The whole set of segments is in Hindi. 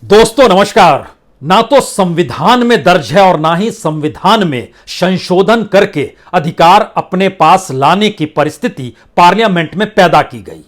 दोस्तों नमस्कार। ना तो संविधान में दर्ज है और ना ही संविधान में संशोधन करके अधिकार अपने पास लाने की परिस्थिति पार्लियामेंट में पैदा की गई।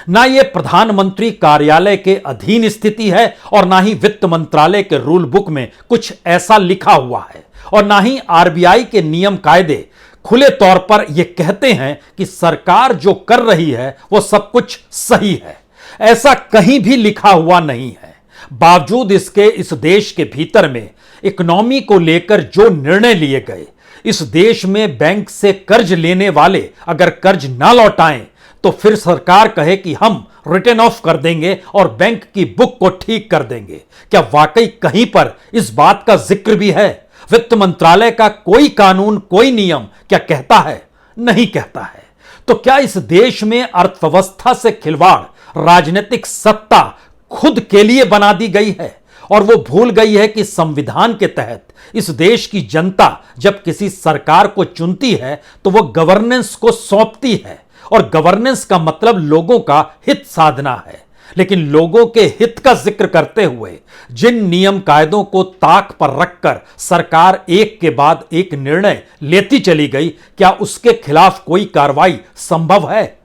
ना ये प्रधानमंत्री कार्यालय के अधीन स्थिति है और ना ही वित्त मंत्रालय के रूल बुक में कुछ ऐसा लिखा हुआ है और ना ही आरबीआई के नियम कायदे खुले तौर पर यह कहते हैं कि सरकार जो कर रही है वो सब कुछ सही है। ऐसा कहीं भी लिखा हुआ नहीं है। बावजूद इसके इस देश के भीतर में इकोनॉमी को लेकर जो निर्णय लिए गए, इस देश में बैंक से कर्ज लेने वाले अगर कर्ज ना लौटाएं तो फिर सरकार कहे कि हम रिटर्न ऑफ कर देंगे और बैंक की बुक को ठीक कर देंगे। क्या वाकई कहीं पर इस बात का जिक्र भी है? वित्त मंत्रालय का कोई कानून, कोई नियम क्या कहता है? नहीं कहता है। तो क्या इस देश में अर्थव्यवस्था से खिलवाड़ राजनीतिक सत्ता खुद के लिए बना दी गई है और वो भूल गई है कि संविधान के तहत इस देश की जनता जब किसी सरकार को चुनती है तो वो गवर्नेंस को सौंपती है और गवर्नेंस का मतलब लोगों का हित साधना है। लेकिन लोगों के हित का जिक्र करते हुए जिन नियम कायदों को ताक पर रखकर सरकार एक के बाद एक निर्णय लेती चली गई, क्या उसके खिलाफ कोई कार्रवाई संभव है?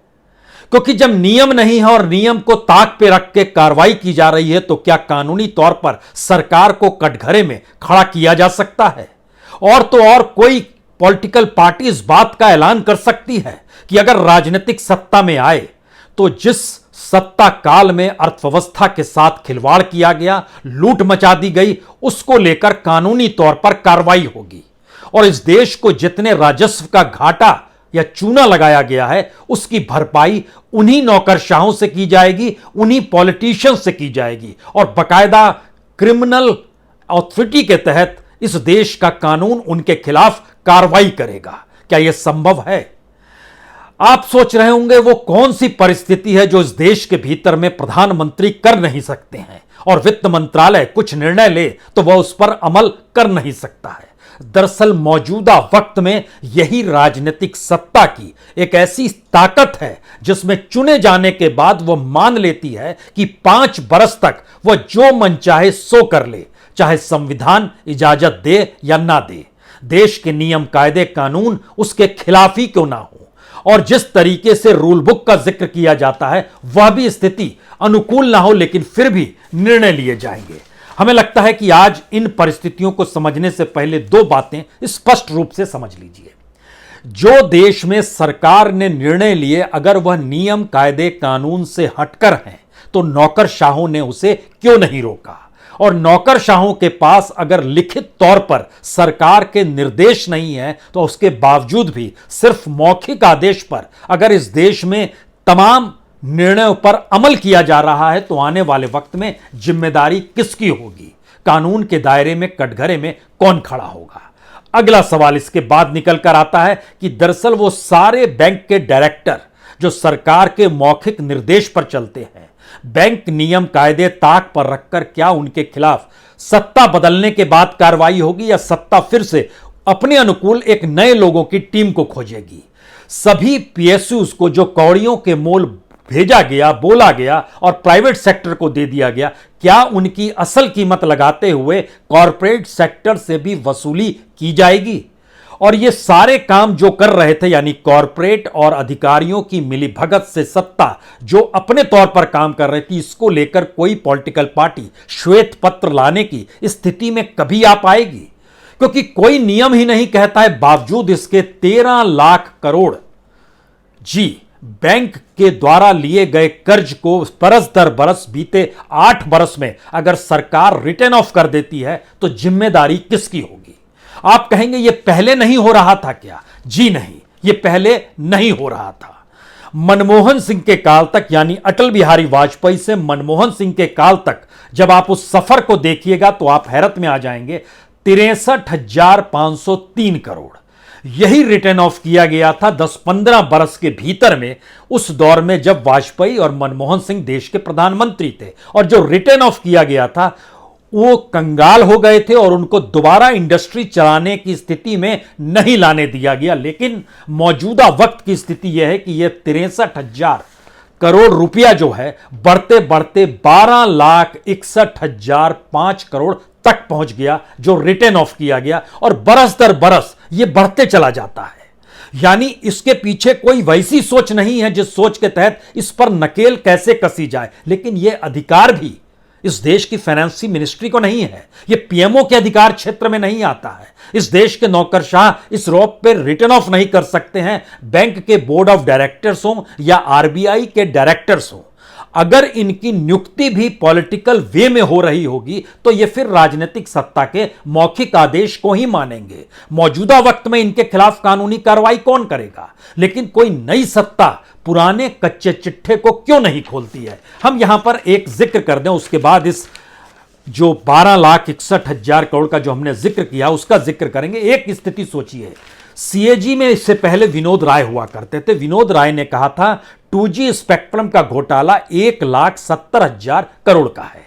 क्योंकि जब नियम नहीं है और नियम को ताक पे रख के कार्रवाई की जा रही है तो क्या कानूनी तौर पर सरकार को कटघरे में खड़ा किया जा सकता है? और तो और कोई पॉलिटिकल पार्टी इस बात का ऐलान कर सकती है कि अगर राजनीतिक सत्ता में आए तो जिस सत्ता काल में अर्थव्यवस्था के साथ खिलवाड़ किया गया, लूट मचा दी गई, उसको लेकर कानूनी तौर पर कार्रवाई होगी और इस देश को जितने राजस्व का घाटा या चूना लगाया गया है उसकी भरपाई उन्हीं नौकरशाहों से की जाएगी, उन्हीं पॉलिटिशियंस से की जाएगी और बकायदा क्रिमिनल अथॉरिटी के तहत इस देश का कानून उनके खिलाफ कार्रवाई करेगा। क्या यह संभव है? आप सोच रहे होंगे वो कौन सी परिस्थिति है जो इस देश के भीतर में प्रधानमंत्री कर नहीं सकते हैं और वित्त मंत्रालय कुछ निर्णय ले तो वह उस पर अमल कर नहीं सकता है। दरअसल मौजूदा वक्त में यही राजनीतिक सत्ता की एक ऐसी ताकत है जिसमें चुने जाने के बाद वह मान लेती है कि 5 बरस तक वह जो मन चाहे सो कर ले, चाहे संविधान इजाजत दे या ना दे। देश के नियम कायदे कानून उसके खिलाफ ही क्यों ना हो और जिस तरीके से रूल बुक का जिक्र किया जाता है वह भी स्थिति अनुकूल ना हो, लेकिन फिर भी निर्णय लिए जाएंगे। हमें लगता है कि आज इन परिस्थितियों को समझने से पहले 2 बातें स्पष्ट रूप से समझ लीजिए। जो देश में सरकार ने निर्णय लिए अगर वह नियम कायदे कानून से हटकर हैं तो नौकरशाहों ने उसे क्यों नहीं रोका? और नौकरशाहों के पास अगर लिखित तौर पर सरकार के निर्देश नहीं है तो उसके बावजूद भी सिर्फ मौखिक आदेश पर अगर इस देश में तमाम निर्णयों पर अमल किया जा रहा है तो आने वाले वक्त में जिम्मेदारी किसकी होगी? कानून के दायरे में कटघरे में कौन खड़ा होगा? अगला सवाल इसके बाद निकल कर आता है कि दरअसल वो सारे बैंक के डायरेक्टर जो सरकार के मौखिक निर्देश पर चलते हैं, बैंक नियम कायदे ताक पर रखकर क्या उनके खिलाफ सत्ता बदलने के बाद कार्रवाई होगी या सत्ता फिर से अपने अनुकूल एक नए लोगों की टीम को खोजेगी? सभी पीएसयूज को जो कौड़ियों के मोल भेजा गया, बोला गया और प्राइवेट सेक्टर को दे दिया गया, क्या उनकी असल कीमत लगाते हुए कॉरपोरेट सेक्टर से भी वसूली की जाएगी? और ये सारे काम जो कर रहे थे यानी कॉरपोरेट और अधिकारियों की मिलीभगत से सत्ता जो अपने तौर पर काम कर रही थी, इसको लेकर कोई पॉलिटिकल पार्टी श्वेत पत्र लाने की स्थिति में कभी आ पाएगी? क्योंकि कोई नियम ही नहीं कहता है, बावजूद इसके 13 लाख करोड़ बैंक के द्वारा लिए गए कर्ज को बरस दर बरस बीते 8 बरस में अगर सरकार रिटर्न ऑफ कर देती है तो जिम्मेदारी किसकी होगी? आप कहेंगे ये पहले नहीं हो रहा था क्या? जी नहीं, ये पहले नहीं हो रहा था। मनमोहन सिंह के काल तक यानी अटल बिहारी वाजपेयी से मनमोहन सिंह के काल तक जब आप उस सफर को देखिएगा तो आप हैरत में आ जाएंगे। 63,503 करोड़ यही रिटर्न ऑफ किया गया था 10-15 बरस के भीतर में, उस दौर में जब वाजपेयी और मनमोहन सिंह देश के प्रधानमंत्री थे। और जो रिटर्न ऑफ किया गया था वो कंगाल हो गए थे और उनको दोबारा इंडस्ट्री चलाने की स्थिति में नहीं लाने दिया गया। लेकिन मौजूदा वक्त की स्थिति यह है कि यह 63,000 करोड़ रुपया जो है बढ़ते बढ़ते 12,61,005 करोड़ तक पहुंच गया, जो रिटर्न ऑफ किया गया, और बरस दर बरस यह बढ़ते चला जाता है। यानी इसके पीछे कोई वैसी सोच नहीं है जिस सोच के तहत इस पर नकेल कैसे कसी जाए, लेकिन यह अधिकार भी इस देश की फाइनेंस मिनिस्ट्री को नहीं है, यह पीएमओ के अधिकार क्षेत्र में नहीं आता है। इस देश के नौकरशाह इस रोप पे रिटर्न ऑफ नहीं कर सकते हैं, बैंक के बोर्ड ऑफ डायरेक्टर्स हों या आरबीआई के डायरेक्टर्स हों। अगर इनकी नियुक्ति भी पॉलिटिकल वे में हो रही होगी तो ये फिर राजनीतिक सत्ता के मौखिक आदेश को ही मानेंगे। मौजूदा वक्त में इनके खिलाफ कानूनी कार्रवाई कौन करेगा? लेकिन कोई नई सत्ता पुराने कच्चे चिट्ठे को क्यों नहीं खोलती है? हम यहां पर एक जिक्र कर दें, उसके बाद इस जो 12,61,000 करोड़ का जो हमने जिक्र किया उसका जिक्र करेंगे। एक स्थिति सोचिए, सीएजी में इससे पहले विनोद राय हुआ करते थे। विनोद राय ने कहा था 2G स्पेक्ट्रम का घोटाला 1,70,000 करोड़ का है।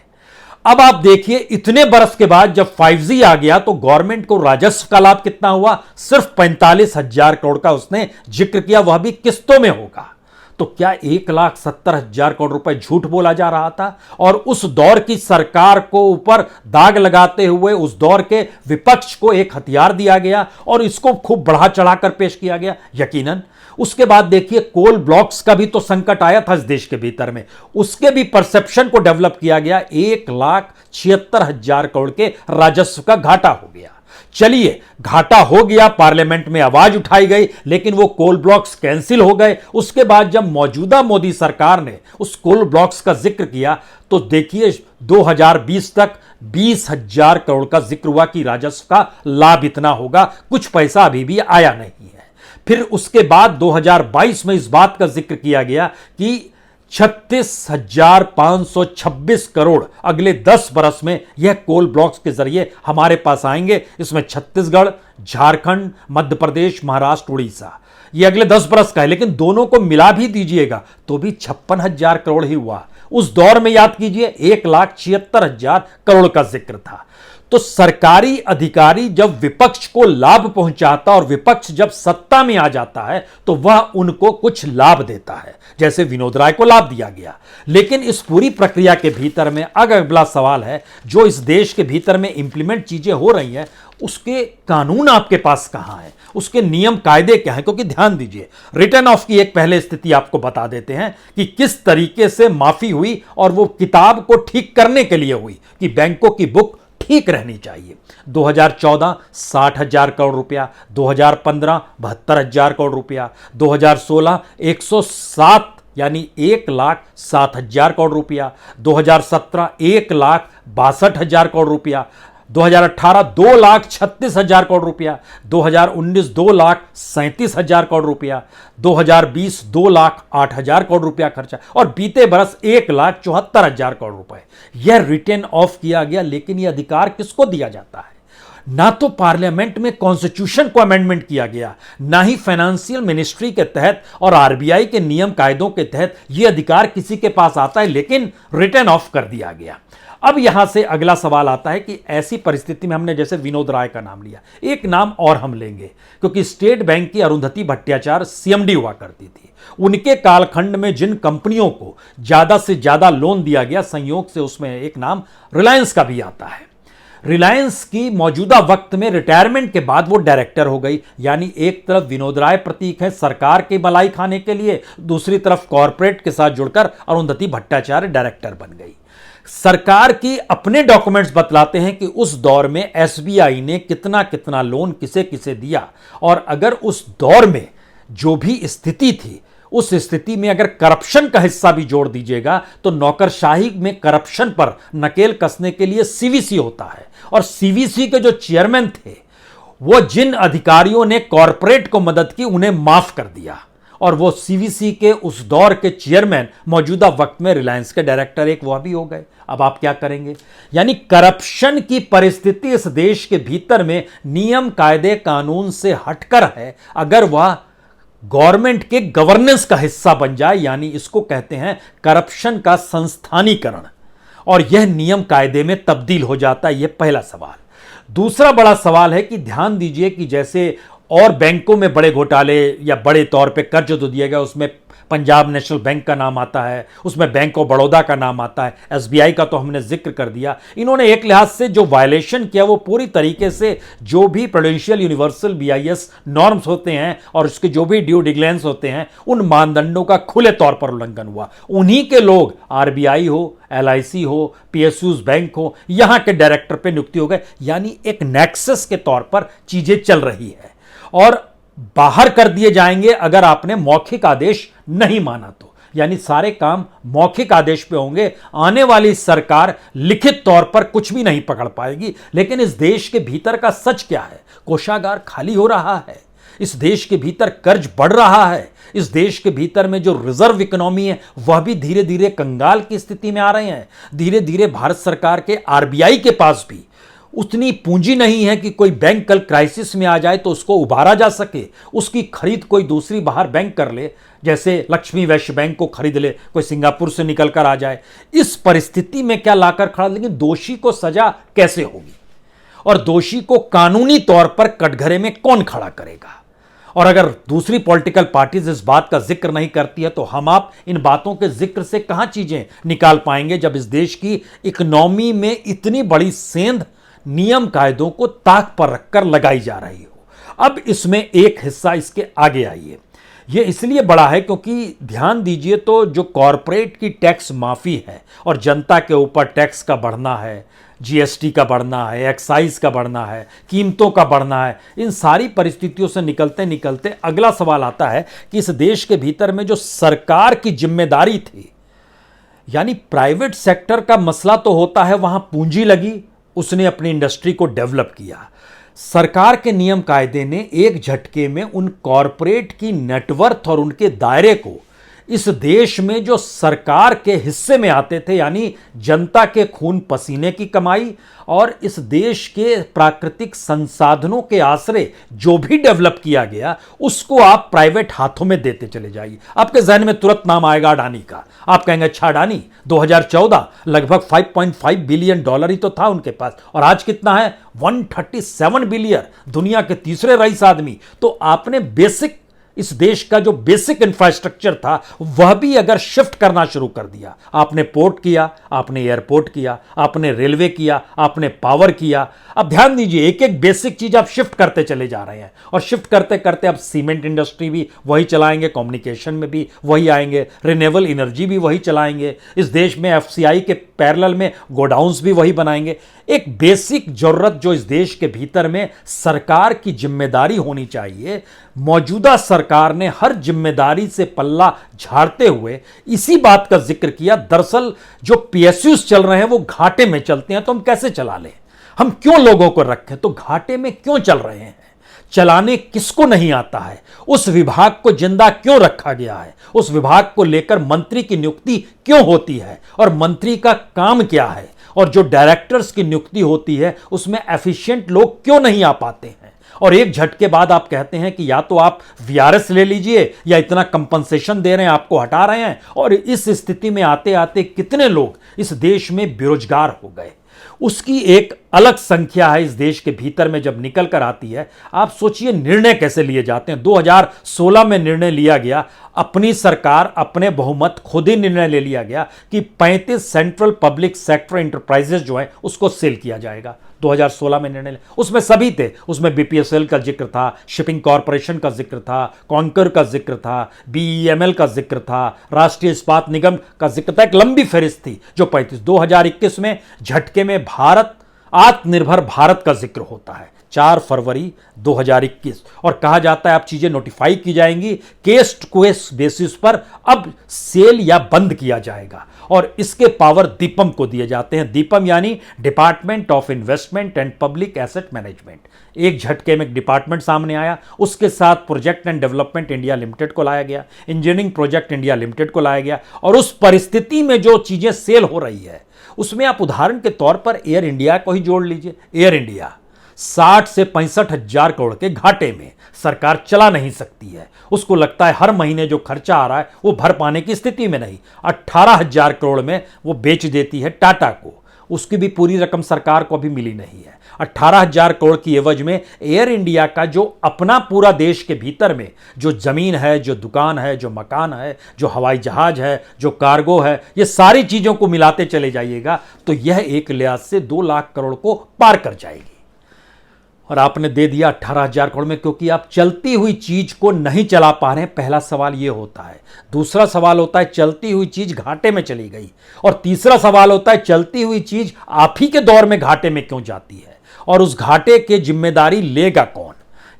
अब आप देखिए, इतने बरस के बाद जब 5G आ गया तो गवर्नमेंट को राजस्व का लाभ कितना हुआ? सिर्फ 45,000 करोड़ का उसने जिक्र किया, वह भी किस्तों में होगा। तो क्या 1,70,000 करोड़ रुपए झूठ बोला जा रहा था? और उस दौर की सरकार को ऊपर दाग लगाते हुए उस दौर के विपक्ष को एक हथियार दिया गया और इसको खूब बढ़ा चढ़ाकर पेश किया गया। यकीनन उसके बाद देखिए, कोल ब्लॉक्स का भी तो संकट आया था इस देश के भीतर में, उसके भी परसेप्शन को डेवलप किया गया। 1,76,000 करोड़ के राजस्व का घाटा हो गया। चलिए, घाटा हो गया, पार्लियामेंट में आवाज उठाई गई, लेकिन वो कोल ब्लॉक्स कैंसिल हो गए। उसके बाद जब मौजूदा मोदी सरकार ने उस कोल ब्लॉक्स का जिक्र किया तो देखिए 2020 तक 20,000 करोड़ का जिक्र हुआ कि राजस्व का लाभ इतना होगा, कुछ पैसा अभी भी आया नहीं है। फिर उसके बाद 2022 में इस बात का जिक्र किया गया कि 36,526 करोड़ अगले 10 बरस में यह कोल ब्लॉक्स के जरिए हमारे पास आएंगे। इसमें छत्तीसगढ़, झारखंड, मध्य प्रदेश, महाराष्ट्र, उड़ीसा, ये अगले 10 बरस का है। लेकिन दोनों को मिला भी दीजिएगा तो भी 56,000 करोड़ ही हुआ। उस दौर में याद कीजिए 1,76,000 करोड़ का जिक्र था। तो सरकारी अधिकारी जब विपक्ष को लाभ पहुंचाता और विपक्ष जब सत्ता में आ जाता है तो वह उनको कुछ लाभ देता है, जैसे विनोद राय को लाभ दिया गया। लेकिन इस पूरी प्रक्रिया के भीतर में अगला सवाल है, जो इस देश के भीतर में इंप्लीमेंट चीजें हो रही हैं उसके कानून आपके पास कहां है, उसके नियम कायदे क्या हैं? क्योंकि ध्यान दीजिए, रिटर्न ऑफ की एक पहले स्थिति आपको बता देते हैं कि किस तरीके से माफी हुई, और वो किताब को ठीक करने के लिए हुई कि बैंकों की बुक ठीक रहनी चाहिए। 2014 60,000 करोड़ रुपया, 2015 72,000 करोड़ रुपया, 2016 107 यानी 1,07,000 करोड़ रुपया, 2017 1,62,000 करोड़ रुपया, 2018 2,36,000 करोड़ रुपया, 2019 2,37,000 करोड़ रुपया, 2020 2,08,000 करोड़ रुपया खर्चा, और बीते बरस 1,74,000 करोड़ रुपए यह रिटर्न ऑफ किया गया। लेकिन यह अधिकार किसको दिया जाता है? ना तो पार्लियामेंट में कॉन्स्टिट्यूशन को अमेंडमेंट किया गया, ना ही फाइनेंशियल मिनिस्ट्री के तहत और आरबीआई के नियम कायदों के तहत यह अधिकार किसी के पास आता है, लेकिन रिटर्न ऑफ कर दिया गया। अब यहां से अगला सवाल आता है कि ऐसी परिस्थिति में हमने जैसे विनोद राय का नाम लिया, एक नाम और हम लेंगे, क्योंकि स्टेट बैंक की अरुंधति भट्टाचार्य सीएमडी हुआ करती थी। उनके कालखंड में जिन कंपनियों को ज्यादा से ज्यादा लोन दिया गया, संयोग से उसमें एक नाम रिलायंस का भी आता है। रिलायंस की मौजूदा वक्त में रिटायरमेंट के बाद वो डायरेक्टर हो गई। यानी एक तरफ विनोद राय प्रतीक है सरकार की मलाई खाने के लिए, दूसरी तरफ कॉरपोरेट के साथ जुड़कर अरुंधति भट्टाचार्य डायरेक्टर बन गई। सरकार की अपने डॉक्यूमेंट्स बतलाते हैं कि उस दौर में एसबीआई ने कितना कितना लोन किसे किसे दिया, और अगर उस दौर में जो भी स्थिति थी उस स्थिति में अगर करप्शन का हिस्सा भी जोड़ दीजिएगा तो नौकरशाही में करप्शन पर नकेल कसने के लिए सीवीसी होता है, और सीवीसी के जो चेयरमैन थे वो जिन अधिकारियों ने कॉरपोरेट को मदद की उन्हें माफ कर दिया, और वो सीवीसी के उस दौर के चेयरमैन मौजूदा वक्त में रिलायंस के डायरेक्टर एक वह भी हो गए। अब आप क्या करेंगे? यानी करप्शन की परिस्थिति इस देश के भीतर में नियम कायदे कानून से हटकर है अगर वह गवर्नमेंट के गवर्नेंस का हिस्सा बन जाए, यानी इसको कहते हैं करप्शन का संस्थानीकरण, और यह नियम कायदे में तब्दील हो जाता है। यह पहला सवाल। दूसरा बड़ा सवाल है कि ध्यान दीजिए कि जैसे और बैंकों में बड़े घोटाले या बड़े तौर पे कर्ज तो दिया गया, उसमें पंजाब नेशनल बैंक का नाम आता है, उसमें बैंक ऑफ बड़ौदा का नाम आता है, एसबीआई का तो हमने जिक्र कर दिया। इन्होंने एक लिहाज से जो वायलेशन किया वो पूरी तरीके से जो भी प्रूडेंशियल यूनिवर्सल बीआईएस नॉर्म्स होते हैं और उसके जो भी ड्यू डिलिजेंस होते हैं उन मानदंडों का खुले तौर पर उल्लंघन हुआ। उन्हीं के लोग आरबीआई हो, एलआईसी हो, पीएसयूज बैंक हो, यहां के डायरेक्टर पे नियुक्ति हो गए। यानी एक नेक्सस के तौर पर चीजें चल रही है और बाहर कर दिए जाएंगे अगर आपने मौखिक आदेश नहीं माना तो। यानी सारे काम मौखिक आदेश पे होंगे। आने वाली सरकार लिखित तौर पर कुछ भी नहीं पकड़ पाएगी। लेकिन इस देश के भीतर का सच क्या है? कोषागार खाली हो रहा है, इस देश के भीतर कर्ज बढ़ रहा है, इस देश के भीतर में जो रिजर्व इकोनॉमी है वह भी धीरे धीरे कंगाल की स्थिति में आ रहे हैं। धीरे धीरे भारत सरकार के आरबीआई के पास भी उतनी पूंजी नहीं है कि कोई बैंक कल क्राइसिस में आ जाए तो उसको उबारा जा सके, उसकी खरीद कोई दूसरी बाहर बैंक कर ले, जैसे लक्ष्मी वैश्य बैंक को खरीद ले, कोई सिंगापुर से निकल कर आ जाए। इस परिस्थिति में क्या लाकर खड़ा, लेकिन दोषी को सजा कैसे होगी और दोषी को कानूनी तौर पर कटघरे में कौन खड़ा करेगा? और अगर दूसरी पॉलिटिकल पार्टीज इस बात का जिक्र नहीं करती है तो हम आप इन बातों के जिक्र से कहां चीजें निकाल पाएंगे, जब इस देश की इकोनॉमी में इतनी बड़ी सेंध नियम कायदों को ताक पर रखकर लगाई जा रही हो। अब इसमें एक हिस्सा इसके आगे आइए। यह इसलिए बड़ा है क्योंकि ध्यान दीजिए तो जो कॉरपोरेट की टैक्स माफी है और जनता के ऊपर टैक्स का बढ़ना है, जीएसटी का बढ़ना है, एक्साइज का बढ़ना है, कीमतों का बढ़ना है, इन सारी परिस्थितियों से निकलते निकलते अगला सवाल आता है कि इस देश के भीतर में जो सरकार की जिम्मेदारी थी, यानी प्राइवेट सेक्टर का मसला तो होता है, वहां पूंजी लगी, उसने अपनी इंडस्ट्री को डेवलप किया। सरकार के नियम कायदे ने एक झटके में उन कॉरपोरेट की नेटवर्थ और उनके दायरे को इस देश में जो सरकार के हिस्से में आते थे, यानी जनता के खून पसीने की कमाई और इस देश के प्राकृतिक संसाधनों के आश्रय जो भी डेवलप किया गया, उसको आप प्राइवेट हाथों में देते चले जाइए। आपके जहन में तुरंत नाम आएगा अडानी का। आप कहेंगे अच्छा अडानी 2014 लगभग $5.5 बिलियन ही तो था उनके पास, और आज कितना है? 137 बिलियन, दुनिया के तीसरे रईस आदमी। तो आपने बेसिक इस देश का जो बेसिक इंफ्रास्ट्रक्चर था वह भी अगर शिफ्ट करना शुरू कर दिया, आपने पोर्ट किया, आपने एयरपोर्ट किया, आपने रेलवे किया, आपने पावर किया। अब ध्यान दीजिए, एक एक बेसिक चीज आप शिफ्ट करते चले जा रहे हैं और शिफ्ट करते करते अब सीमेंट इंडस्ट्री भी वही चलाएंगे, कम्युनिकेशन में भी वही आएंगे, रिन्यूएबल एनर्जी भी वही चलाएंगे, इस देश में एफसीआई के पैरेलल में गोडाउन्स भी वही बनाएंगे। एक बेसिक जरूरत जो इस देश के भीतर में सरकार की जिम्मेदारी होनी चाहिए, मौजूदा सरकार ने हर जिम्मेदारी से पल्ला झाड़ते हुए इसी बात का जिक्र किया। दरअसल जो पीएसयूज चल रहे हैं वो घाटे में चलते हैं, तो हम कैसे चला लें? हम क्यों लोगों को रखें? तो घाटे में क्यों चल रहे हैं? चलाने किसको नहीं आता है? उस विभाग को जिंदा क्यों रखा गया है? उस विभाग को लेकर मंत्री की नियुक्ति क्यों होती है और मंत्री का काम क्या है? और जो डायरेक्टर्स की नियुक्ति होती है उसमें एफिशिएंट लोग क्यों नहीं आ पाते हैं? और एक झटके बाद आप कहते हैं कि या तो आप वीआरएस ले लीजिए या इतना कंपनसेशन दे रहे हैं, आपको हटा रहे हैं। और इस स्थिति में आते आते कितने लोग इस देश में बेरोजगार हो गए, उसकी एक अलग संख्या है इस देश के भीतर में जब निकल कर आती है। आप सोचिए निर्णय कैसे लिए जाते हैं। 2016 में निर्णय लिया गया, अपनी सरकार अपने बहुमत खुद ही निर्णय ले लिया गया कि 35 सेंट्रल पब्लिक सेक्टर इंटरप्राइजेस जो है उसको सेल किया जाएगा। 2016 में निर्णय लिया, उसमें सभी थे, उसमें बीपीएसएल का जिक्र था, शिपिंग कॉरपोरेशन का जिक्र था, कॉन्कर का जिक्र था, बीईएमएल का जिक्र था, राष्ट्रीय इस्पात निगम का जिक्र था। एक लंबी फहरिस्त थी जो 35। 2021 में झटके में भारत आत्मनिर्भर भारत का जिक्र होता है 4 फरवरी 2021, और कहा जाता है अब चीजें नोटिफाई की जाएंगी, केस टू केस बेसिस पर अब सेल या बंद किया जाएगा और इसके पावर दीपम को दिए जाते हैं। दीपम यानी department of investment and public asset management. एक झटके में एक डिपार्टमेंट सामने आया, उसके साथ project and development India limited को लाया गया, इंजीनियरिंग प्रोजेक्ट इंडिया लिमिटेड को लाया गया। और उस परिस्थिति में जो चीजें सेल हो रही है उसमें आप उदाहरण के तौर पर एयर इंडिया को ही जोड़ लीजिए। एयर इंडिया 60 से 65 हजार करोड़ के घाटे में, सरकार चला नहीं सकती है, उसको लगता है हर महीने जो खर्चा आ रहा है वो भर पाने की स्थिति में नहीं। 18 हजार करोड़ में वो बेच देती है टाटा को। उसकी भी पूरी रकम सरकार को अभी मिली नहीं है। 18,000 करोड़ की एवज में एयर इंडिया का जो अपना पूरा देश के भीतर में जो जमीन है, जो दुकान है, जो मकान है, जो हवाई जहाज है, जो कार्गो है, ये सारी चीजों को मिलाते चले जाइएगा तो यह एक लिहाज से 2 लाख करोड़ को पार कर जाएगी। और आपने दे दिया 18,000 करोड़ में, क्योंकि आप चलती हुई चीज को नहीं चला पा रहे हैं। पहला सवाल यह होता है। दूसरा सवाल होता है चलती हुई चीज घाटे में चली गई, और तीसरा सवाल होता है चलती हुई चीज आप ही के दौर में घाटे में क्यों जाती है, और उस घाटे की जिम्मेदारी लेगा कौन?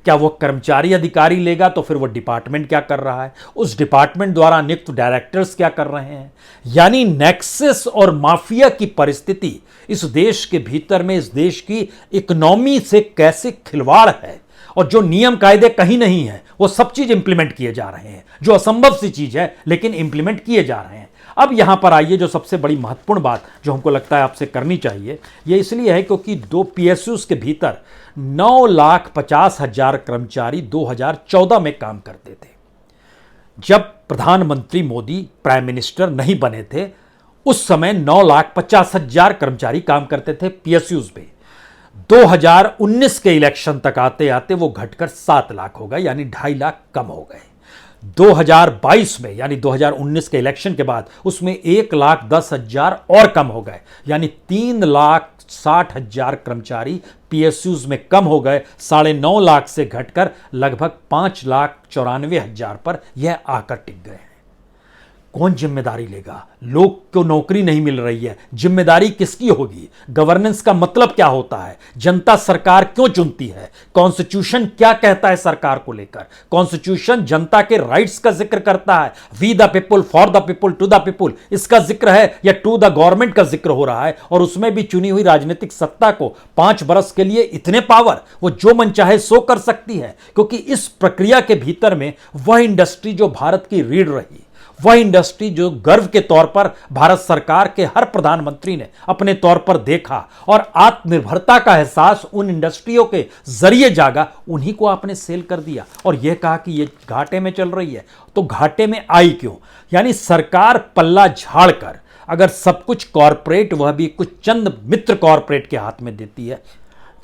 क्या वो कर्मचारी अधिकारी लेगा? तो फिर वो डिपार्टमेंट क्या कर रहा है, उस डिपार्टमेंट द्वारा नियुक्त डायरेक्टर्स क्या कर रहे हैं? यानी नेक्सस और माफिया की परिस्थिति इस देश के भीतर में, इस देश की इकोनॉमी से कैसे खिलवाड़ है, और जो नियम कायदे कहीं नहीं है वो सब चीज इंप्लीमेंट किए जा रहे हैं, जो असंभव सी चीज है लेकिन इंप्लीमेंट किए जा रहे हैं। अब यहां पर आइए, जो सबसे बड़ी महत्वपूर्ण बात जो हमको लगता है आपसे करनी चाहिए, ये इसलिए है क्योंकि 2 PSUs के भीतर 9,50,000 कर्मचारी 2014 में काम करते थे। जब प्रधानमंत्री मोदी प्राइम मिनिस्टर नहीं बने थे उस समय 9,50,000 कर्मचारी काम करते थे PSUs पे। 2019 के इलेक्शन तक आते आते वो घटकर 7 लाख हो गए, यानी 2.5 लाख कम हो गए। 2022 में यानी 2019 के इलेक्शन के बाद उसमें 1,10,000 और कम हो गए, यानी 3,60,000 कर्मचारी PSUs में कम हो गए। 9.5 लाख से घटकर लगभग 5,94,000 पर यह आकर टिक गए। कौन जिम्मेदारी लेगा? लोग को नौकरी नहीं मिल रही है, जिम्मेदारी किसकी होगी? गवर्नेंस का मतलब क्या होता है? जनता सरकार क्यों चुनती है? कॉन्स्टिट्यूशन क्या कहता है सरकार को लेकर? कॉन्स्टिट्यूशन जनता के राइट्स का जिक्र करता है, we the people, for the people, to the people, इसका जिक्र है, या टू द गवर्नमेंट का जिक्र हो रहा है? और उसमें भी चुनी हुई राजनीतिक सत्ता को 5 बरस के लिए इतने पावर, वो जो मन चाहे सो कर सकती है, क्योंकि इस प्रक्रिया के भीतर में वह इंडस्ट्री जो भारत की रीढ़ रही, वह इंडस्ट्री जो गर्व के तौर पर भारत सरकार के हर प्रधानमंत्री ने अपने तौर पर देखा और आत्मनिर्भरता का एहसास उन इंडस्ट्रियों के जरिए जागा, उन्हीं को आपने सेल कर दिया और यह कहा कि यह घाटे में चल रही है। तो घाटे में आई क्यों? यानी सरकार पल्ला झाड़कर अगर सब कुछ कॉरपोरेट, वह भी कुछ चंद मित्र कॉरपोरेट के हाथ में देती है।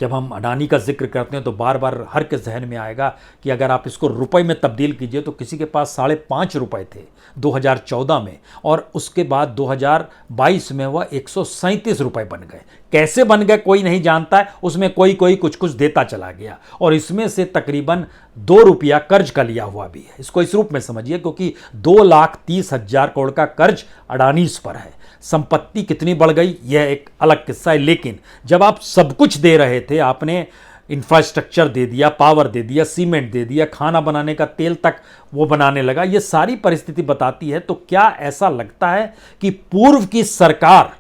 जब हम अडानी का जिक्र करते हैं तो बार बार हर के जहन में आएगा कि अगर आप इसको रुपए में तब्दील कीजिए तो किसी के पास 5.5 रुपए थे 2014 में, और उसके बाद 2022 में वह 137 रुपए बन गए। कैसे बन गए कोई नहीं जानता है, उसमें कोई कुछ कुछ देता चला गया, और इसमें से तकरीबन 2 रुपया कर्ज का लिया हुआ भी है। इसको इस रूप में समझिए, क्योंकि 2,30,000 करोड़ का कर्ज अडानीज पर है। संपत्ति कितनी बढ़ गई यह एक अलग किस्सा है, लेकिन जब आप सब कुछ दे रहे थे, आपने इंफ्रास्ट्रक्चर दे दिया, पावर दे दिया, सीमेंट दे दिया, खाना बनाने का तेल तक वो बनाने लगा, ये सारी परिस्थिति बताती है। तो क्या ऐसा लगता है कि पूर्व की सरकार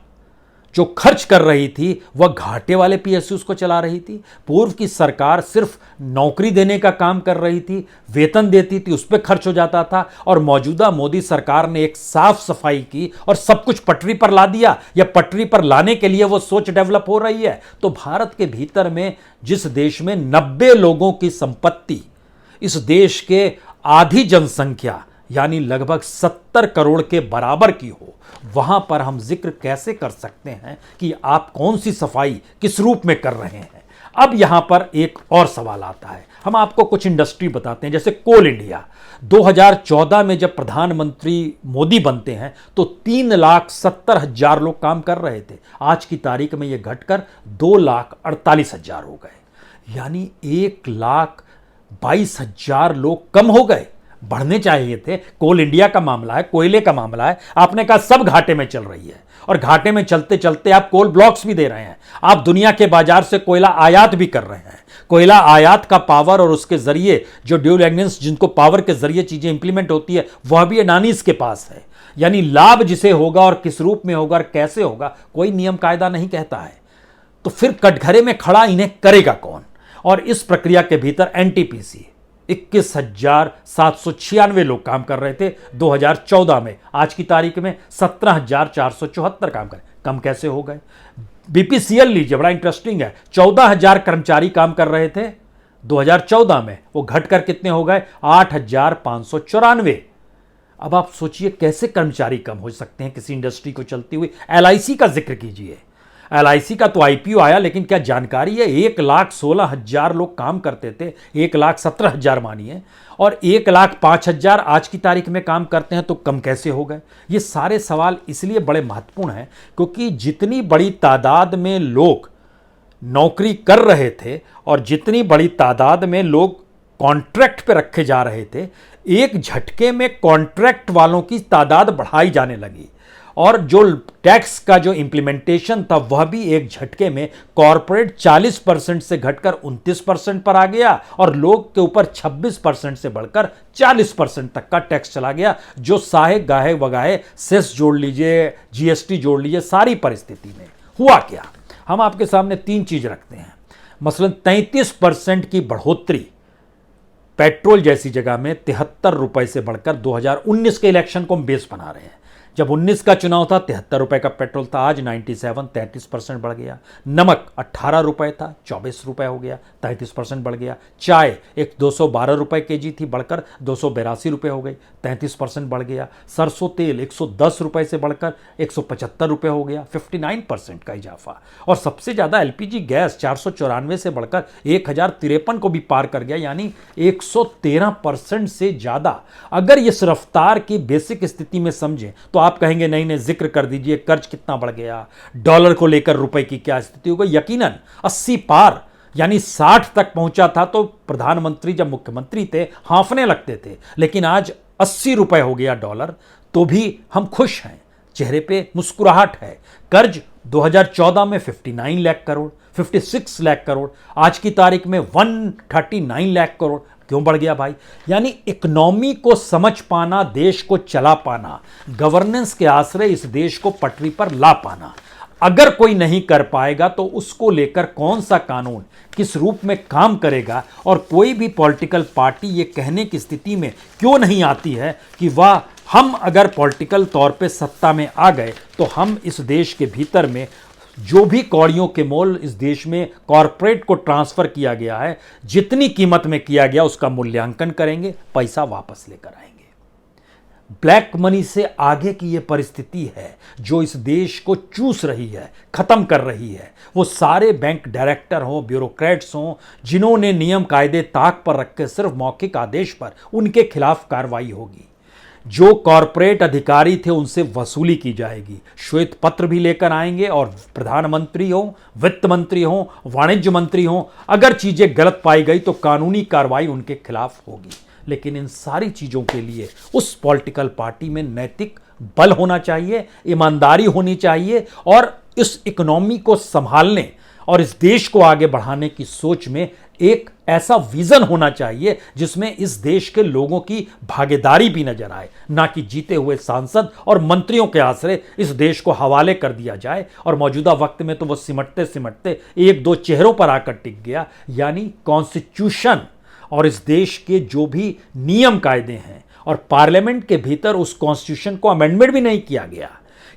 जो खर्च कर रही थी वह घाटे वाले PSUs को चला रही थी? पूर्व की सरकार सिर्फ नौकरी देने का काम कर रही थी, वेतन देती थी, उस पर खर्च हो जाता था, और मौजूदा मोदी सरकार ने एक साफ सफाई की और सब कुछ पटरी पर ला दिया, या पटरी पर लाने के लिए वो सोच डेवलप हो रही है। तो भारत के भीतर में जिस देश में 90 लोगों की संपत्ति, इस देश के आधी जनसंख्या यानी लगभग 70 करोड़ के बराबर की हो, वहां पर हम जिक्र कैसे कर सकते हैं कि आप कौन सी सफाई किस रूप में कर रहे हैं? अब यहां पर एक और सवाल आता है। हम आपको कुछ इंडस्ट्री बताते हैं, जैसे कोल इंडिया। 2014 में जब प्रधानमंत्री मोदी बनते हैं तो 3,70,000 लोग काम कर रहे थे। आज की तारीख में यह घटकर 2,48,000 हो गए, यानी 1,22,000 लोग कम हो गए। बढ़ने चाहिए थे। कोल इंडिया का मामला है, कोयले का मामला है, आपने कहा सब घाटे में चल रही है, और घाटे में चलते चलते आप कोल ब्लॉक्स भी दे रहे हैं, आप दुनिया के बाजार से कोयला आयात भी कर रहे हैं। कोयला आयात का पावर और उसके जरिए जो ड्यूल एग्नेंस, जिनको पावर के जरिए चीजें इंप्लीमेंट होती है, वह भी अडानीज के पास है। यानी लाभ जिसे होगा और किस रूप में होगा और कैसे होगा, कोई नियम कायदा नहीं कहता है। तो फिर कटघरे में खड़ा इन्हें करेगा कौन? और इस प्रक्रिया के भीतर NTPC 21,796 लोग काम कर रहे थे 2014 में, आज की तारीख में 17,474 काम कर, कम कैसे हो गए? BPCL लीजिए, बड़ा इंटरेस्टिंग है। 14,000 कर्मचारी काम कर रहे थे 2014 में, वो घटकर कितने हो गए? 8,594। अब आप सोचिए कैसे कर्मचारी कम हो सकते हैं किसी इंडस्ट्री को चलती हुई। LIC का जिक्र कीजिए, LIC का तो IPO आया, लेकिन क्या जानकारी है 1,16,000 लोग काम करते थे, 1,17,000 मानिए, और 1,05,000 आज की तारीख में काम करते हैं, तो कम कैसे हो गए? ये सारे सवाल इसलिए बड़े महत्वपूर्ण हैं क्योंकि जितनी बड़ी तादाद में लोग नौकरी कर रहे थे और जितनी बड़ी तादाद में लोग कॉन्ट्रैक्ट पे रखे जा रहे थे, एक झटके में कॉन्ट्रैक्ट वालों की तादाद बढ़ाई जाने लगी और जो टैक्स का जो इंप्लीमेंटेशन था वह भी एक झटके में कॉरपोरेट 40% से घटकर 29% पर आ गया और लोग के ऊपर 26% से बढ़कर 40% तक का टैक्स चला गया, जो साहे गाहे वगाहे सेस जोड़ लीजिए, GST जोड़ लीजिए, सारी परिस्थिति में हुआ क्या? हम आपके सामने 3 चीज रखते हैं। मसलन 33% की बढ़ोतरी पेट्रोल जैसी जगह में 73 रुपए से बढ़कर 2019 के इलेक्शन को हम बेस बना रहे हैं। जब 19 का चुनाव था 73 रुपए का पेट्रोल था, आज 97, 33% बढ़ गया। नमक 18 रुपए था, 24 रुपए हो गया, 33% बढ़ गया। चाय एक 212 रुपए केजी थी, बढ़कर 282 रुपए हो गई, 33% बढ़ गया। सरसों तेल 110 रुपए से बढ़कर 175 रुपए हो गया, 59% का इजाफा। और सबसे ज्यादा LPG गैस 494 से बढ़कर 1053 को भी पार कर गया, यानी 113% से ज्यादा। अगर इस रफ्तार की बेसिक स्थिति में समझें तो आप कहेंगे नहीं नहीं, जिक्र कर दीजिए कर्ज कितना बढ़ गया, डॉलर को लेकर रुपए की क्या स्थिति हो गई। यकीनन 80 पार यानी 60 तक पहुंचा था तो प्रधानमंत्री जब मुख्यमंत्री थे हांफने लगते थे, लेकिन आज 80 रुपए हो गया डॉलर, तो भी हम खुश हैं, चेहरे पे मुस्कुराहट है। कर्ज 2014 में 59 लाख करोड़, 56 लाख करोड़, आज की तारीख में 139 लाख करोड़। क्यों बढ़ गया भाई? यानी इकोनॉमी को समझ पाना, देश को चला पाना, गवर्नेंस के आश्रय इस देश को पटरी पर ला पाना, अगर कोई नहीं कर पाएगा तो उसको लेकर कौन सा कानून किस रूप में काम करेगा। और कोई भी पॉलिटिकल पार्टी ये कहने की स्थिति में क्यों नहीं आती है कि वाह, हम अगर पॉलिटिकल तौर पे सत्ता में आ गए तो हम इस देश के भीतर में जो भी कौड़ियों के मोल इस देश में कॉरपोरेट को ट्रांसफर किया गया है, जितनी कीमत में किया गया उसका मूल्यांकन करेंगे, पैसा वापस लेकर आएंगे। ब्लैक मनी से आगे की यह परिस्थिति है जो इस देश को चूस रही है, खत्म कर रही है। वो सारे बैंक डायरेक्टर हों, ब्यूरोक्रेट्स हों, जिन्होंने नियम कायदे ताक पर रखे सिर्फ मौखिक आदेश पर, उनके खिलाफ कार्रवाई होगी। जो कॉरपोरेट अधिकारी थे उनसे वसूली की जाएगी। श्वेत पत्र भी लेकर आएंगे और प्रधानमंत्री हो, वित्त मंत्री हो, वाणिज्य मंत्री हो, अगर चीजें गलत पाई गई तो कानूनी कार्रवाई उनके खिलाफ होगी। लेकिन इन सारी चीजों के लिए उस पॉलिटिकल पार्टी में नैतिक बल होना चाहिए, ईमानदारी होनी चाहिए और इस इकोनॉमी को संभालने और इस देश को आगे बढ़ाने की सोच में एक ऐसा विजन होना चाहिए जिसमें इस देश के लोगों की भागीदारी भी नजर आए, ना कि जीते हुए सांसद और मंत्रियों के आश्रय इस देश को हवाले कर दिया जाए। और मौजूदा वक्त में तो वो सिमटते सिमटते 1-2 चेहरों पर आकर टिक गया, यानी कॉन्स्टिट्यूशन और इस देश के जो भी नियम कायदे हैं और पार्लियामेंट के भीतर उस कॉन्स्टिट्यूशन को अमेंडमेंट भी नहीं किया गया।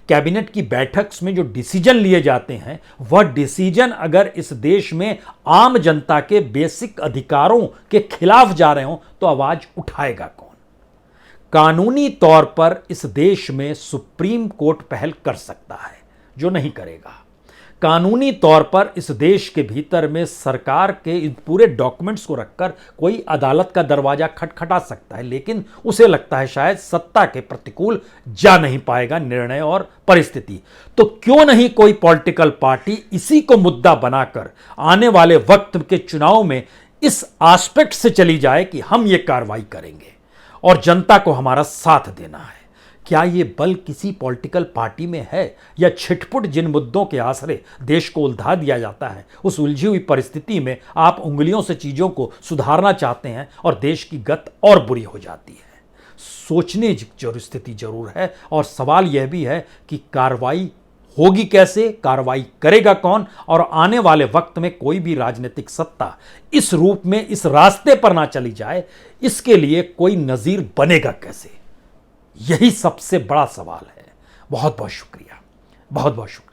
कैबिनेट की बैठक में जो डिसीजन लिए जाते हैं वह डिसीजन अगर इस देश में आम जनता के बेसिक अधिकारों के खिलाफ जा रहे हो तो आवाज उठाएगा कौन? कानूनी तौर पर इस देश में सुप्रीम कोर्ट पहल कर सकता है, जो नहीं करेगा। कानूनी तौर पर इस देश के भीतर में सरकार के इन पूरे डॉक्यूमेंट्स को रखकर कोई अदालत का दरवाजा खटखटा सकता है, लेकिन उसे लगता है शायद सत्ता के प्रतिकूल जा नहीं पाएगा निर्णय और परिस्थिति। तो क्यों नहीं कोई पॉलिटिकल पार्टी इसी को मुद्दा बनाकर आने वाले वक्त के चुनाव में इस एस्पेक्ट से चली जाए कि हम ये कार्रवाई करेंगे और जनता को हमारा साथ देना है। क्या ये बल किसी पॉलिटिकल पार्टी में है, या छिटपुट जिन मुद्दों के आसरे देश को उलझा दिया जाता है, उस उलझी हुई परिस्थिति में आप उंगलियों से चीजों को सुधारना चाहते हैं और देश की गत और बुरी हो जाती है? सोचने की स्थिति जरूर है। और सवाल यह भी है कि कार्रवाई होगी कैसे, कार्रवाई करेगा कौन, और आने वाले वक्त में कोई भी राजनीतिक सत्ता इस रूप में इस रास्ते पर ना चली जाए, इसके लिए कोई नजीर बनेगा कैसे? यही सबसे बड़ा सवाल है। बहुत बहुत शुक्रिया, बहुत बहुत शुक्रिया।